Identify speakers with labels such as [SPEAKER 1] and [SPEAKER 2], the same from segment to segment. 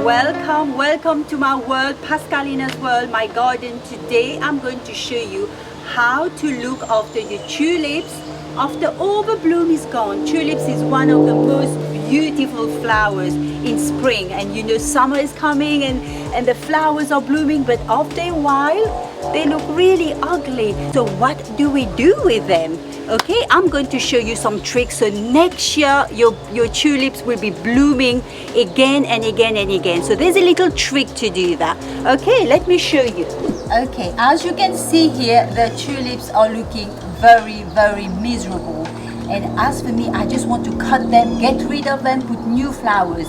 [SPEAKER 1] Welcome to my world, Pascalina's world, my garden. Today I'm going to show you how to look after your tulips after all the bloom is gone. Tulips is one of the most beautiful flowers in spring, and you know summer is coming and the flowers are blooming, but after a while they look really ugly. So what do we do with them? Okay, I'm going to show you some tricks so next year your tulips will be blooming again and again and again. So there's a little trick to do that. Okay, let me show you. Okay, as you can see here, the tulips are looking very miserable, and as for me, I just want to cut them, get rid of them, put new flowers,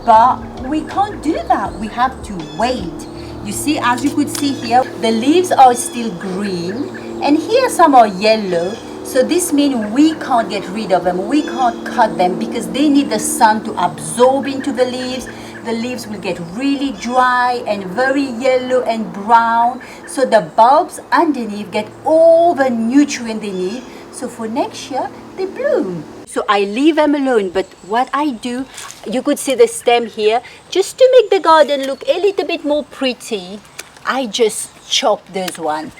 [SPEAKER 1] but we can't do that. We have to wait. You see, as you could see here, the leaves are still green and here some are yellow. So this means we can't get rid of them, we can't cut them because they need the sun to absorb into the leaves. The leaves will get really dry and very yellow and brown. So the bulbs underneath get all the nutrient they need. So for next year, they bloom. So I leave them alone, but what I do, you could see the stem here, just to make the garden look a little bit more pretty, I just chop this one.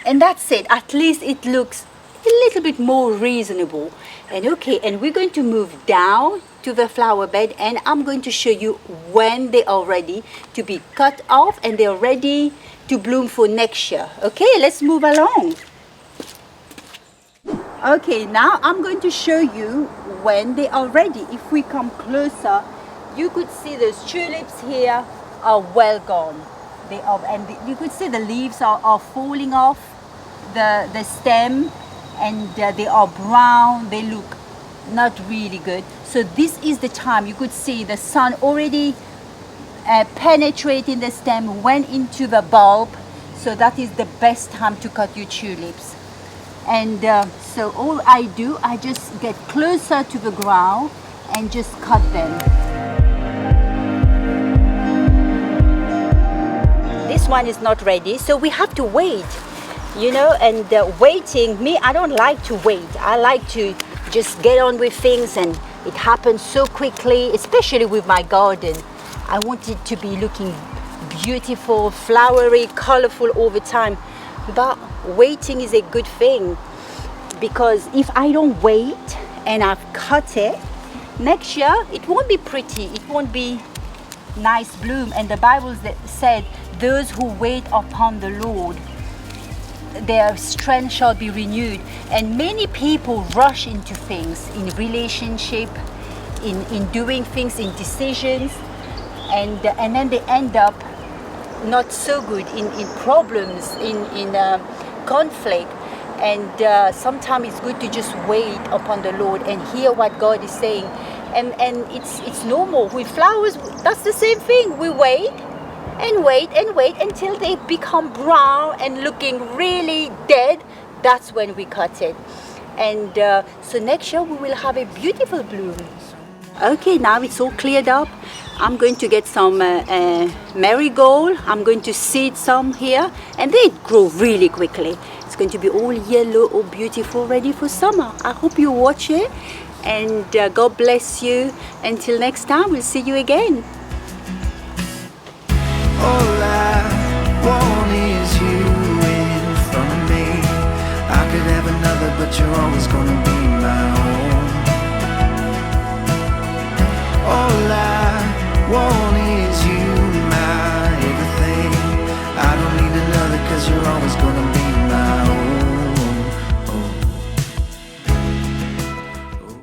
[SPEAKER 1] And that's it, at least it looks a little bit more reasonable. And okay, and we're going to move down to the flower bed, and I'm going to show you when they are ready to be cut off and they're ready to bloom for next year. Okay, let's move along. Okay, now I'm going to show you when they are ready. If we come closer, you could see those tulips here are well gone. They are, and you could see the leaves are falling off the stem, and they are brown. They look not really good. So this is the time. You could see the sun already penetrating the stem, went into the bulb. So that is the best time to cut your tulips. And so all I do, I just get closer to the ground and just cut them. This one is not ready, so we have to wait, you know, and waiting, me, I don't like to wait. I like to just get on with things, and it happens so quickly, especially with my garden. I want it to be looking beautiful, flowery, colorful all the time. But waiting is a good thing, because if I don't wait and I've cut it, next year it won't be pretty, it won't be nice bloom. And the Bible said, those who wait upon the Lord, their strength shall be renewed. And many people rush into things, in relationship, in doing things, in decisions, and then they end up not so good, in problems, in conflict. And sometimes it's good to just wait upon the Lord and hear what God is saying. And it's normal with flowers. That's the same thing. We wait and wait and wait until they become brown and looking really dead. That's when we cut it. And so next year we will have a beautiful bloom. Okay, now it's all cleared up. I'm going to get some marigold. I'm going to seed some here, and they grow really quickly. It's going to be all yellow, all beautiful, ready for summer. I hope you watch it, and God bless you. Until next time, we'll see you again.